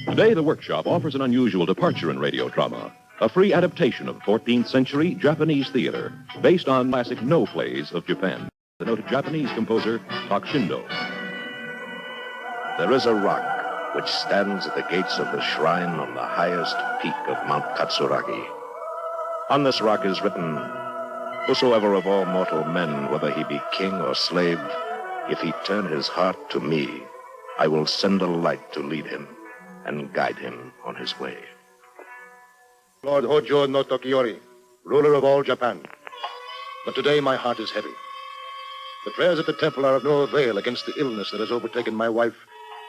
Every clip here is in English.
Today, the Workshop offers an unusual departure in radio drama, a free adaptation of 14th century Japanese theater based on classic Nōh Plays of Japan. The noted Japanese composer Takushindo. There is a rock which stands at the gates of the shrine on the highest peak of Mount Katsuragi. On this rock is written, "Whosoever of all mortal men, whether he be king or slave, if he turn his heart to me, I will send a light to lead him and guide him on his way." Lord Hojo no Tokiyori, ruler of all Japan. But today my heart is heavy. The prayers at the temple are of no avail against the illness that has overtaken my wife.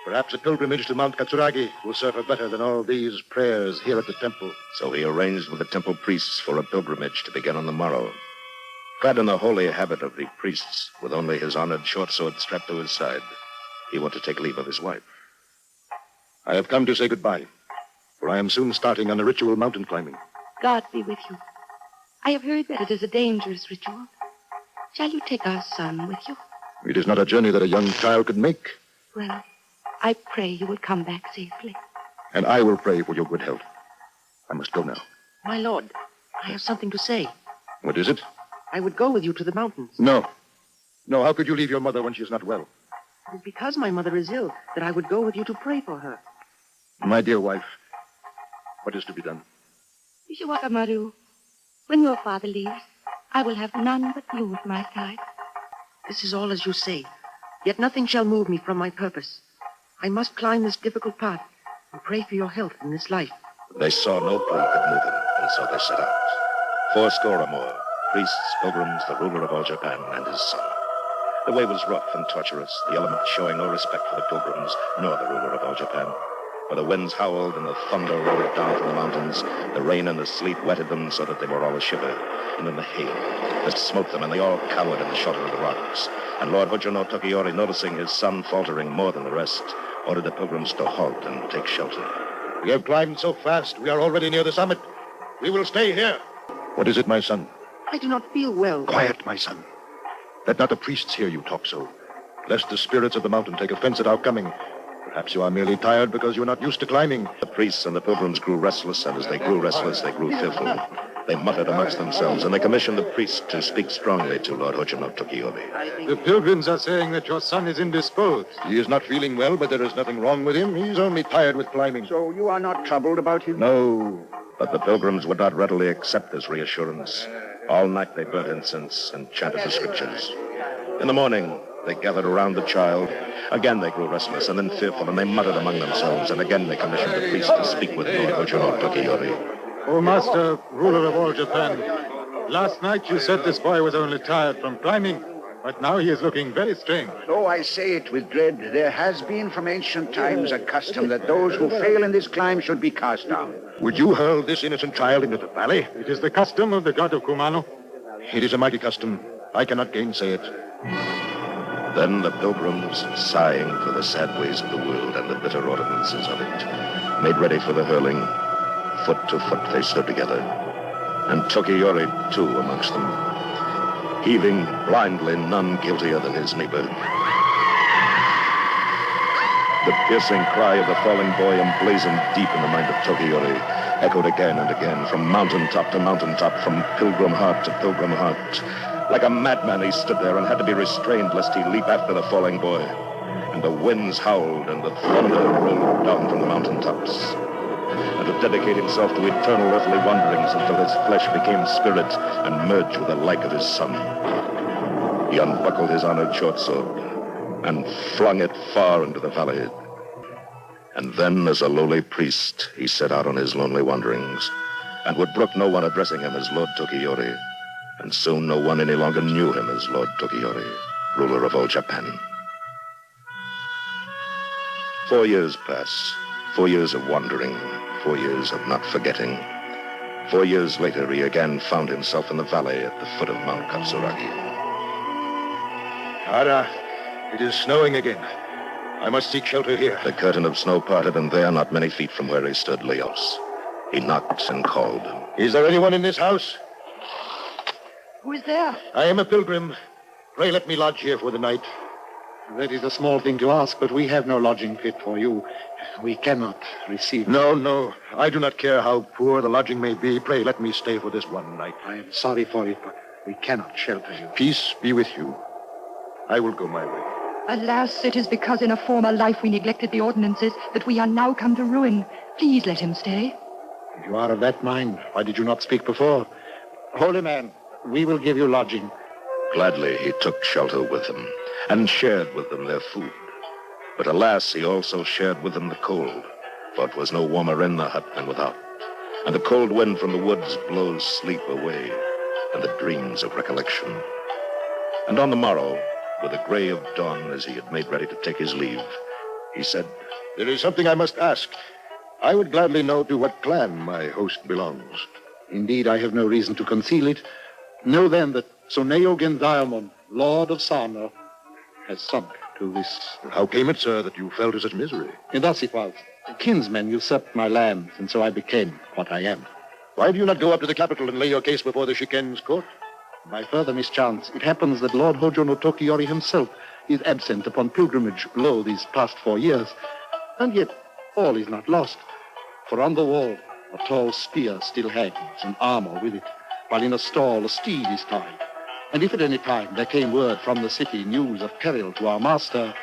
Perhaps a pilgrimage to Mount Katsuragi will serve her better than all these prayers here at the temple. So he arranged with the temple priests for a pilgrimage to begin on the morrow. Clad in the holy habit of the priests, with only his honored short sword strapped to his side, he went to take leave of his wife. I have come to say goodbye, for I am soon starting on the ritual mountain climbing. God be with you. I have heard that it is a dangerous ritual. Shall you take our son with you? It is not a journey that a young child could make. Well, I pray you will come back safely. And I will pray for your good health. I must go now. My lord, I have something to say. What is it? I would go with you to the mountains. No. No, how could you leave your mother when she is not well? It is because my mother is ill that I would go with you to pray for her. My dear wife, what is to be done? Wakamaru, when your father leaves, I will have none but you at my side. This is all as you say, yet nothing shall move me from my purpose. I must climb this difficult path and pray for your health in this life. They saw no plea could move him, and so they set out. 80 or more, priests, pilgrims, the ruler of all Japan, and his son. The way was rough and tortuous, the elements showing no respect for the pilgrims, nor the ruler of all Japan. For the winds howled and the thunder rolled down from the mountains. The rain and the sleet wetted them so that they were all a shiver. And then the hail that smote them, and they all cowered in the shelter of the rocks. And Lord Hojo no Tokiyori, noticing his son faltering more than the rest, ordered the pilgrims to halt and take shelter. We have climbed so fast, we are already near the summit. We will stay here. What is it, my son? I do not feel well. Quiet, my son. Let not the priests hear you talk so, lest the spirits of the mountain take offense at our coming. Perhaps you are merely tired because you are not used to climbing. The priests and the pilgrims grew restless, and as they grew restless, they grew fearful. They muttered amongst themselves, and they commissioned the priest to speak strongly to Lord Hojo no Tokiyori. The pilgrims are saying that your son is indisposed. He is not feeling well, but there is nothing wrong with him. He's only tired with climbing. So you are not troubled about him? No. But the pilgrims would not readily accept this reassurance. All night they burnt incense and chanted the scriptures. In the morning, they gathered around the child. Again they grew restless and then fearful, and they muttered among themselves, and again they commissioned the priest to speak with Lord Hojo no Tokiyori. Oh, Master, ruler of all Japan, last night you said this boy was only tired from climbing, but now he is looking very strange. Though I say it with dread, there has been from ancient times a custom that those who fail in this climb should be cast down. Would you hurl this innocent child into the valley? It is the custom of the god of Kumano. It is a mighty custom. I cannot gainsay it. Then the pilgrims, sighing for the sad ways of the world and the bitter ordinances of it, made ready for the hurling. Foot to foot they stood together, and Tokiyori, too, amongst them, heaving blindly, none guiltier than his neighbor. The piercing cry of the falling boy, emblazoned deep in the mind of Tokiyori, echoed again and again, from mountaintop to mountaintop, from pilgrim heart to pilgrim heart. Like a madman, he stood there and had to be restrained lest he leap after the falling boy. And the winds howled and the thunder rolled down from the mountaintops. And to dedicate himself to eternal earthly wanderings until his flesh became spirit and merged with the like of his son. He unbuckled his honored short sword and flung it far into the valley. And then, as a lowly priest, he set out on his lonely wanderings and would brook no one addressing him as Lord Tokiyori. And soon no one any longer knew him as Lord Tokiyori, ruler of all Japan. 4 years pass. 4 years of wandering. 4 years of not forgetting. 4 years later, he again found himself in the valley at the foot of Mount Katsuragi. Ara, it is snowing again. I must seek shelter here. The curtain of snow parted, and there, not many feet from where he stood, Leos. He knocked and called. Is there anyone in this house? Who is there? I am a pilgrim. Pray let me lodge here for the night. That is a small thing to ask, but we have no lodging fit for you. We cannot receive... No. I do not care how poor the lodging may be. Pray, let me stay for this one night. I am sorry for it, but we cannot shelter you. Peace be with you. I will go my way. Alas, it is because in a former life we neglected the ordinances that we are now come to ruin. Please let him stay. If you are of that mind, why did you not speak before? Holy man, we will give you lodging. Gladly he took shelter with them and shared with them their food. But alas, he also shared with them the cold, for it was no warmer in the hut than without. And the cold wind from the woods blows sleep away and the dreams of recollection. And on the morrow, with the gray of dawn as he had made ready to take his leave, he said, There is something I must ask. I would gladly know to what clan my host belongs. Indeed, I have no reason to conceal it. Know then that Soneo Gendiamon, Lord of Sarno, has sunk to this. How came it, sir, that you fell to such misery? And thus it was. Kinsmen usurped my lands, and so I became what I am. Why do you not go up to the capital and lay your case before the Shiken's court? By further mischance, it happens that Lord Hojo no Tokiyori himself is absent upon pilgrimage below these past 4 years. And yet, all is not lost. For on the wall, a tall spear still hangs, and armor with it, while in a stall a steed is tied. And if at any time there came word from the city, news of peril to our master,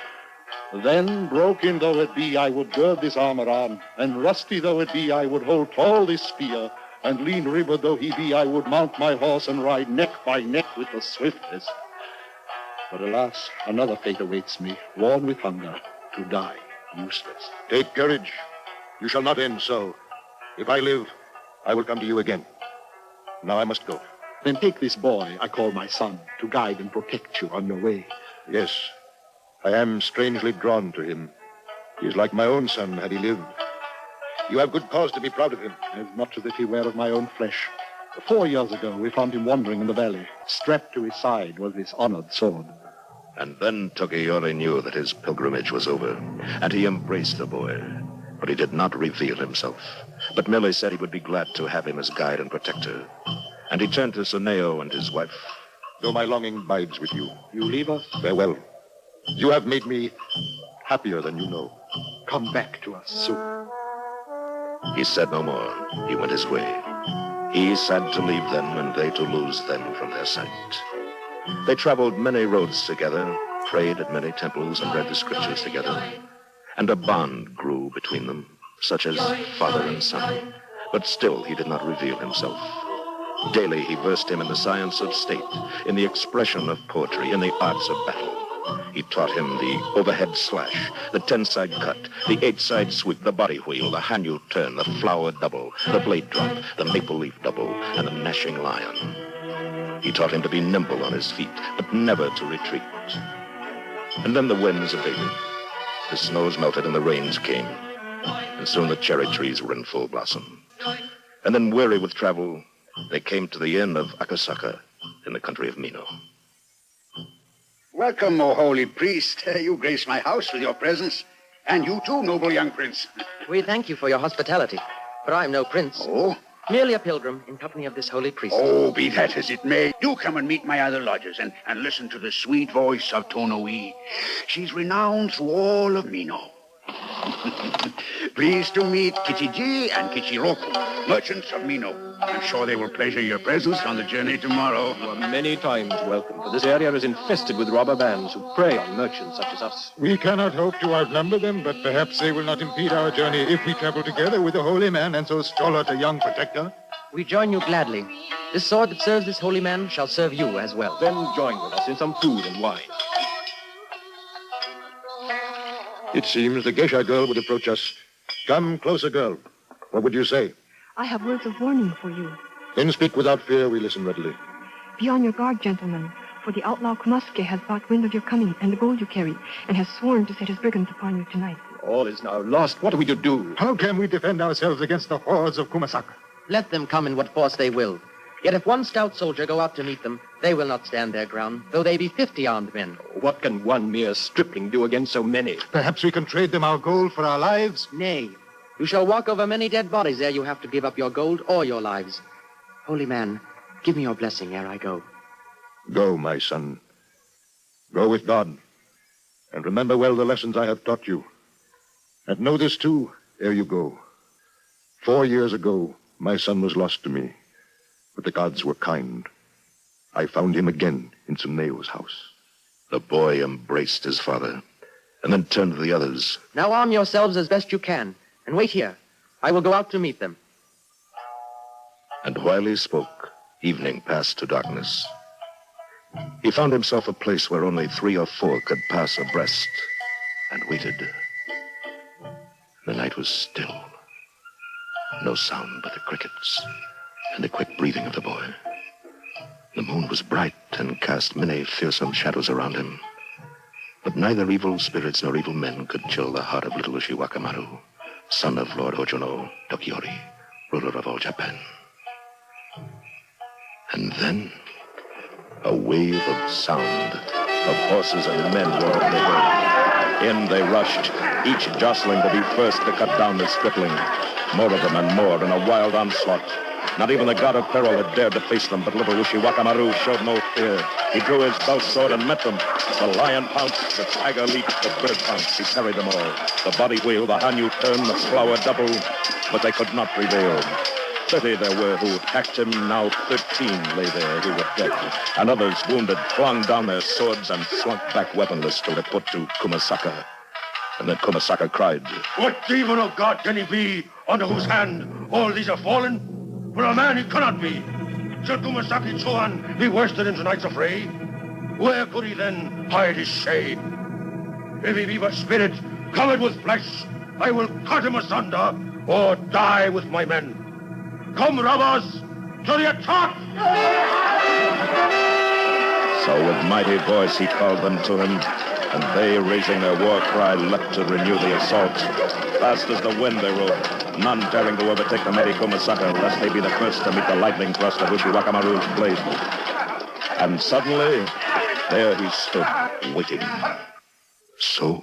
then, broken though it be, I would gird this armor on, and rusty though it be, I would hold tall this spear, and lean ribbed though he be, I would mount my horse and ride neck by neck with the swiftest. But alas, another fate awaits me, worn with hunger, to die useless. Take courage. You shall not end so. If I live, I will come to you again. Now I must go. Then take this boy I call my son to guide and protect you on your way. Yes, I am strangely drawn to him. He is like my own son had he lived. You have good cause to be proud of him. As much as if he were of my own flesh. 4 years ago, we found him wandering in the valley. Strapped to his side was this honored sword. And then Tokiyori knew that his pilgrimage was over, and he embraced the boy. But he did not reveal himself, but merely said he would be glad to have him as guide and protector. And he turned to Soneo and his wife. Though my longing bides with you, You leave us? farewell. You have made me happier than you know. Come back to us soon. He said no more. He went his way. He sad to leave them and they to lose them from their sight. They traveled many roads together, prayed at many temples and read the scriptures together. And a bond grew between them, such as father and son. But still he did not reveal himself. Daily he versed him in the science of state, in the expression of poetry, in the arts of battle. He taught him the overhead slash, the 10-side cut, the 8-side sweep, the body wheel, the hand-U turn, the flower double, the blade drop, the maple leaf double, and the gnashing lion. He taught him to be nimble on his feet, but never to retreat. And then the winds abated. The snows melted and the rains came. And soon the cherry trees were in full blossom. And then, weary with travel, they came to the inn of Akasaka in the country of Mino. Welcome, O holy priest. You grace my house with your presence. And you too, noble young prince. We thank you for your hospitality, but I am no prince. Oh? Merely a pilgrim in company of this holy priest. Oh, be that as it may. Do come and meet my other lodgers and listen to the sweet voice of Tonoi. She's renowned through all of Mino. Pleased to meet Kichiji and Kichiroku, merchants of Mino. I'm sure they will pleasure your presence on the journey tomorrow. You are many times welcome, for this area is infested with robber bands who prey on merchants such as us. We cannot hope to outnumber them, but perhaps they will not impede our journey if we travel together with a holy man and so stolid a young protector. We join you gladly. This sword that serves this holy man shall serve you as well. Then join with us in some food and wine. It seems the geisha girl would approach us. Come closer, girl. What would you say? I have words of warning for you. Then speak without fear. We listen readily. Be on your guard, gentlemen, for the outlaw Kunosuke has got wind of your coming and the gold you carry, and has sworn to set his brigands upon you tonight. All is now lost. What are we to do? How can we defend ourselves against the hordes of Kumasaka? Let them come in what force they will. Yet if one stout soldier go out to meet them, they will not stand their ground, though they be 50 armed men. What can one mere stripling do against so many? Perhaps we can trade them our gold for our lives? Nay, you shall walk over many dead bodies ere you have to give up your gold or your lives. Holy man, give me your blessing ere I go. Go, my son. Go with God. And remember well the lessons I have taught you. And know this, too, ere you go. 4 years ago, my son was lost to me. But the gods were kind. I found him again in Tsuneo's house. The boy embraced his father, and then turned to the others. Now arm yourselves as best you can, and wait here. I will go out to meet them. And while he spoke, evening passed to darkness. He found himself a place where only 3 or 4 could pass abreast, and waited. The night was still. No sound but the crickets and the quick breathing of the boy. The moon was bright and cast many fearsome shadows around him. But neither evil spirits nor evil men could chill the heart of little Ushiwakamaru, son of Lord Hojo no Tokiyori, ruler of all Japan. And then, a wave of sound, of horses and men roared over the hill. In they rushed, each jostling to be first to cut down the stripling. More of them and more in a wild onslaught. Not even the god of peril had dared to face them, but little Ushiwakamaru showed no fear. He drew his belt sword and met them. The lion pounced, the tiger leaped, the bird pounced. He parried them all. The body wheel, the Hanyu turn, the flower double, but they could not prevail. 30 there were who attacked him. Now 13 lay there who were dead. And others, wounded, flung down their swords and slunk back weaponless till they put to Kumasaka. And then Kumasaka cried, "What demon of God can he be, under whose hand all these are fallen? For a man he cannot be. Shall Kumasaki Chuan be worsted in tonight's affray? Where could he then hide his shade? If he be but spirit, covered with flesh, I will cut him asunder, or die with my men. Come, robbers, to the attack!" So with mighty voice he called them to him, and they, raising their war cry, leapt to renew the assault. Fast as the wind they rode, none daring to overtake the mighty Kumasaka, lest they be the first to meet the lightning thrust of Ushiwakamaru's blade. And suddenly, there he stood, waiting. So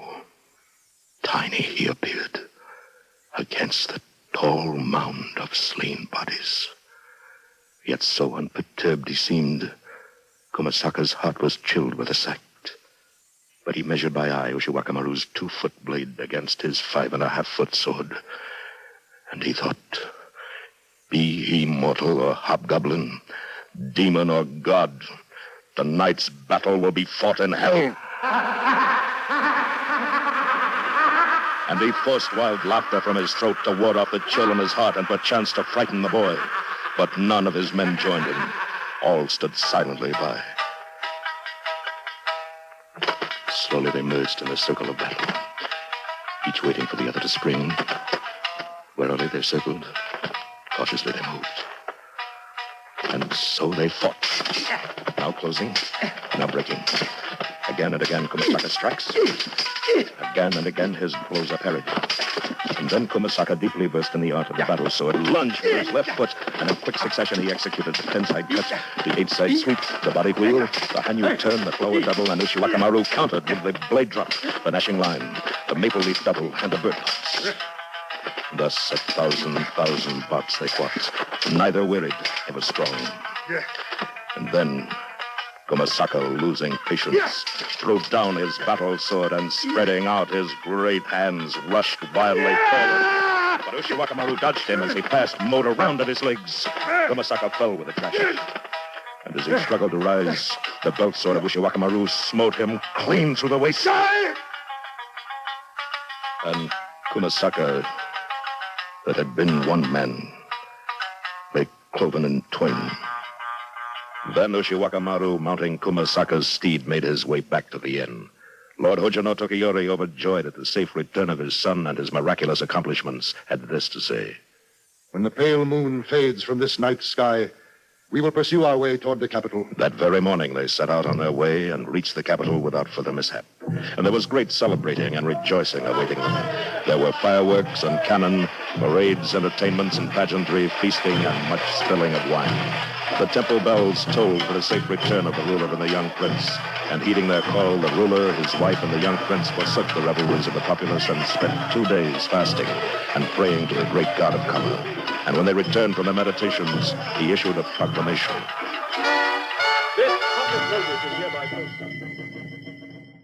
tiny he appeared against the tall mound of slain bodies. Yet so unperturbed he seemed, Kumasaka's heart was chilled with a sect. But he measured by eye Ushiwakamaru's 2-foot blade against his 5.5-foot sword. And he thought, be he mortal or hobgoblin, demon or god, tonight's battle will be fought in hell. And he forced wild laughter from his throat to ward off the chill in his heart and perchance to frighten the boy. But none of his men joined him. All stood silently by. Slowly they merged in the circle of battle, each waiting for the other to spring. Warily they circled, cautiously they moved. And so they fought. Now closing, now breaking. Again and again Kumasaka strikes. Again and again his blows are parried. And then Kumasaka deeply versed in the art of the battle sword, lunged with his left foot, and in quick succession he executed the 10-side cut, the 8-side sweep, the body wheel, the Hanyu turn, the flower double, and Ushiwakamaru countered with the blade drop, the gnashing line, the maple leaf double, and the bird box. Thus 1,000 bouts they fought, neither wearied, ever strong. And then Kumasaka, losing patience, threw down his battle sword and, spreading out his great hands, rushed wildly forward. But Ushiwakamaru dodged him as he passed, mowed around at his legs. Kumasaka fell with a crash. And as he struggled to rise, the belt sword of Ushiwakamaru smote him clean through the waist. And Kumasaka, that had been one man, lay cloven in twain. Then Ushiwakamaru, mounting Kumasaka's steed, made his way back to the inn. Lord Hojo no Tokiyori, overjoyed at the safe return of his son and his miraculous accomplishments, had this to say. When the pale moon fades from this night's sky, we will pursue our way toward the capital. That very morning they set out on their way and reached the capital without further mishap. And there was great celebrating and rejoicing awaiting them. There were fireworks and cannon, parades, entertainments and pageantry, feasting, and much spilling of wine. The temple bells tolled for the safe return of the ruler and the young prince. And heeding their call, the ruler, his wife, and the young prince forsook the revelries of the populace and spent 2 days fasting and praying to the great god of color. And when they returned from their meditations, he issued a proclamation. This public notice is hereby posted.